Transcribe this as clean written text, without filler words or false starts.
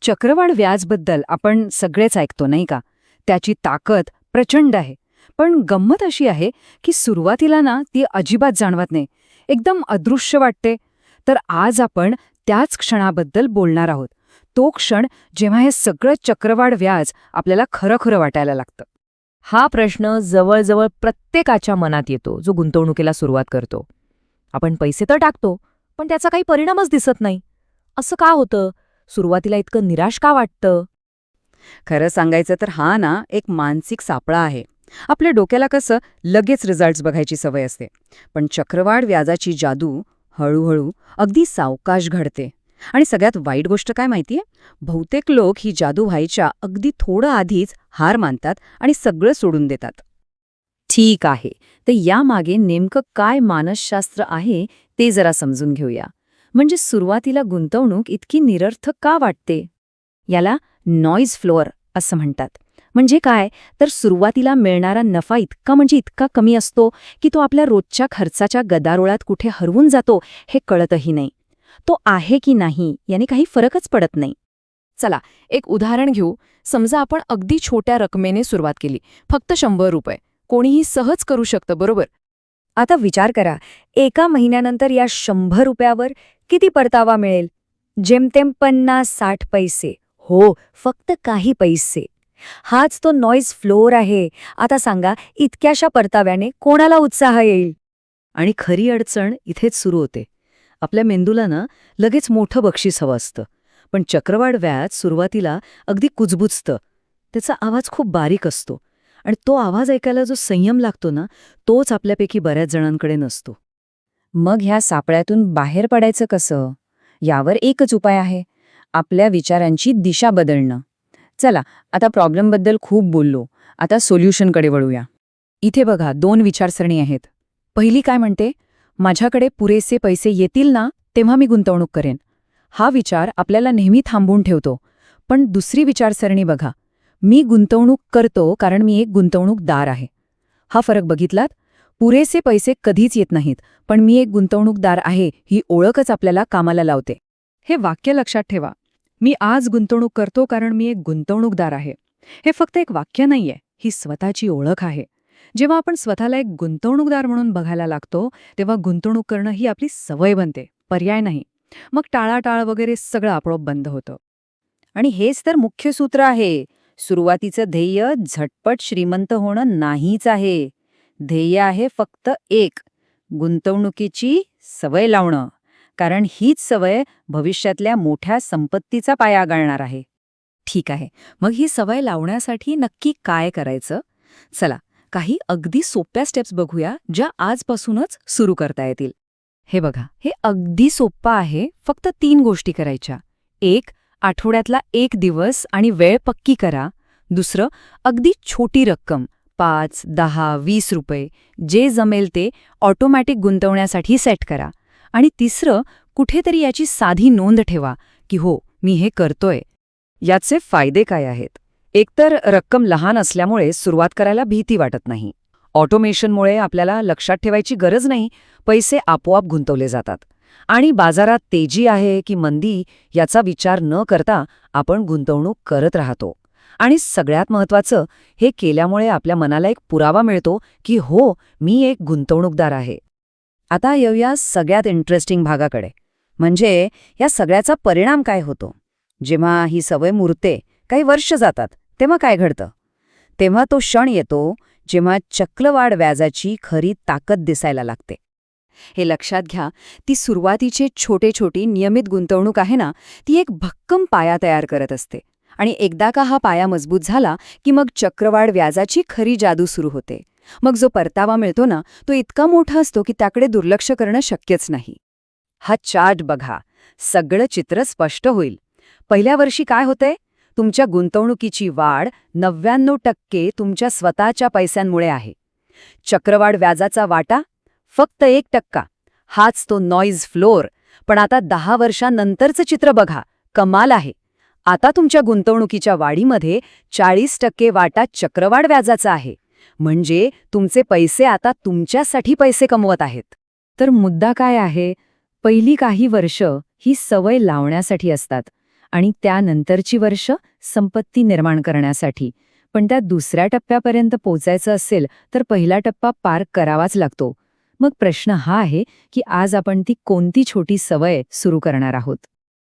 चक्रवाढ व्याजबद्दल आपण सगळेच ऐकतो नाही का? त्याची ताकद प्रचंड आहे. पण गंमत अशी आहे की सुरुवातीला ना ती अजिबात जाणवत नाही, एकदम अदृश्य वाटते. तर आज आपण त्याच क्षणाबद्दल बोलणार आहोत. तो क्षण जेव्हा हे सगळं चक्रवाढ व्याज आपल्याला खरं खरं वाटायला लागतं. हा प्रश्न जवळजवळ प्रत्येकाच्या मनात येतो जो गुंतवणुकीला सुरुवात करतो. आपण पैसे तर टाकतो, पण त्याचा काही परिणामच दिसत नाही. असं का होतं? सुरुवातीला इतकं निराश का वाटतं? खरं सांगायचं तर हा ना एक मानसिक सापळा आहे. आपल्या डोक्याला कसं लगेच रिझल्ट्स बघायची सवय असते, पण चक्रवाढ व्याजाची जादू हळूहळू अगदी सावकाश घडते. आणि सगळ्यात वाईट गोष्ट काय माहितीये? बहुतेक लोक ही जादू व्हायच्या अगदी थोडं आधीच हार मानतात आणि सगळं सोडून देतात. ठीक आहे, तर यामागे नेमकं काय मानसशास्त्र आहे ते जरा समजून घेऊया. म्हणजे सुरुवातीला गुंतवणूक इतकी निरर्थक का वाटते? याला नॉईज फ्लोअर असं म्हणतात. म्हणजे काय तर सुरुवातीला मिळणारा नफा इतका कमी असतो की तो आपल्या रोजच्या खर्चाच्या गदारोळात कुठे हरवून जातो हे कळतही नाही. तो आहे की नाही याने काही फरकच पडत नाही. चला एक उदाहरण घेऊ. समजा आपण अगदी छोट्या रकमेने सुरुवात केली, फक्त 100 रुपये. कोणीही सहज करू शकतं, बरोबर? आता विचार करा, एका महिन्यानंतर या 100 रुपयावर किती परतावा मिळेल? जेमतेम 50-60 पैसे. हो, फक्त काही पैसे. हाच तो नॉईज फ्लोअर आहे. आता सांगा, इतक्याशा परताव्याने कोणाला उत्साह येईल? आणि खरी अडचण इथेच सुरू होते. आपल्या मेंदूला ना लगेच मोठं बक्षीस हवं असतं, पण चक्रवाढ व्याज सुरुवातीला अगदी कुजबुजतं. त्याचा आवाज खूप बारीक असतो आणि तो आवाज ऐकायला जो संयम लागतो ना, तोच आपल्यापैकी बऱ्याच जणांकडे नसतो. मग ह्या सापळ्यातून बाहेर पडायचं कसं? यावर एकच उपाय आहे, आपल्या विचारांची दिशा बदलणं. चला, आता प्रॉब्लेमबद्दल खूप बोललो, आता सोल्युशनकडे वळूया. इथे बघा 2 विचारसरणी आहेत. पहिली काय म्हणते, माझ्याकडे पुरेसे पैसे येतील ना तेव्हा मी गुंतवणूक करेन. हा विचार आपल्याला नेहमी थांबवून ठेवतो. पण दुसरी विचारसरणी बघा, मी गुंतवणूक करतो कारण मी एक गुंतवणूकदार आहे. हा फरक बघितलात? पुरेसे पैसे कधीच येत नाहीत, पण मी एक गुंतवणूकदार आहे ही ओळखच आपल्याला कामाला लावते. हे वाक्य लक्षात ठेवा. मी आज गुंतवणूक करतो कारण मी एक गुंतवणूकदार आहे. हे फक्त एक वाक्य नाहीये, ही स्वतःची ओळख आहे. जेव्हा आपण स्वतःला एक गुंतवणूकदार म्हणून बघायला लागतो, तेव्हा गुंतवणूक करणं ही आपली सवय बनते, पर्याय नाही. मग टाळाटाळ वगैरे सगळं आपोआप बंद होतं. आणि हेच तर मुख्य सूत्र आहे. सुरुवातीचं ध्येय झटपट श्रीमंत होणं नाहीच आहे. ध्येय आहे फक्त एक, गुंतवणुकीची सवय लावणं. कारण हीच सवय भविष्यातल्या मोठ्या संपत्तीचा पाया घालणार आहे. ठीक आहे, मग ही सवय लावण्यासाठी नक्की काय करायचं? चला, काही अगदी सोप्या स्टेप्स बघूया ज्या आजपासूनच सुरू करता येतील. हे बघा, हे अगदी सोप्पं आहे. फक्त 3 गोष्टी करायच्या. 1. आठवड्यातला 1 दिवस आणि वेळ पक्की करा. दुसरं, अगदी छोटी रक्कम 5, 10, 20 रुपये जे जमेल ते ऑटोमॅटिक गुंतवण्यासाठी सेट करा. आणि तिसरं, कुठेतरी याची साधी नोंद ठेवा की हो, मी हे करतोय. याचे फायदे काय आहेत? एकतर रक्कम लहान असल्यामुळे सुरुवात करायला भीती वाटत नाही. ऑटोमेशनमुळे आपल्याला लक्षात ठेवायची गरज नाही, पैसे आपोआप गुंतवले जातात. आणि बाजारात तेजी आहे की मंदी याचा विचार न करता आपण गुंतवणूक करत राहतो. आणि सगळ्यात महत्त्वाचं, हे केल्यामुळे आपल्या मनाला एक पुरावा मिळतो की हो, मी एक गुंतवणूकदार आहे. आता येऊया सगळ्यात इंटरेस्टिंग भागाकडे, म्हणजे या सगळ्याचा परिणाम काय होतो. जेव्हा ही सवय मुरते, काही वर्ष जातात, तेव्हा काय घडतं? तेव्हा तो क्षण येतो जेव्हा चक्रवाढ व्याजाची खरी ताकद दिसायला लागते. हे लक्षात घ्या, ती सुरुवातीचे छोटी नियमित गुंतवणूक आहे ना, ती एक भक्कम पाया तयार करत असते. आणि एकदा का हा पाया मजबूत झाला की मग चक्रवाढ व्याजाची खरी जादू सुरू होते. मग जो परतावा मिळतो ना, तो इतका मोठा असतो की त्याकडे दुर्लक्ष करणं शक्यच नाही. हा चार्ट बघा, सगळं चित्र स्पष्ट होईल. पहिल्या वर्षी काय होतंय? तुमच्या गुंतवणुकीची वाढ 99% तुमच्या स्वतःच्या पैशांमुळे आहे. चक्रवाढ व्याजाचा वाटा फक्त 1%. हाच तो नॉईज फ्लोअर. पण आता 10 वर्षांनंतरचं चित्र बघा, कमाल आहे. आता तुमच्या गुंतवणुकीच्या वाढीमध्ये 40% वाटा चक्रवाढ व्याजाचा आहे. म्हणजे तुमचे पैसे आता तुमच्यासाठी पैसे कमवत आहेत. तर मुद्दा काय आहे? पहिली काही वर्ष ही सवय लावण्यासाठी असतात आणि त्यानंतरची वर्ष संपत्ती निर्माण करण्यासाठी. पण त्या दुसऱ्या टप्प्यापर्यंत पोचायचं असेल तर पहिला टप्पा पार करावाच लागतो. मग प्रश्न हा आहे की आज आपण ती कोणती छोटी सवय सुरू करणार आहोत.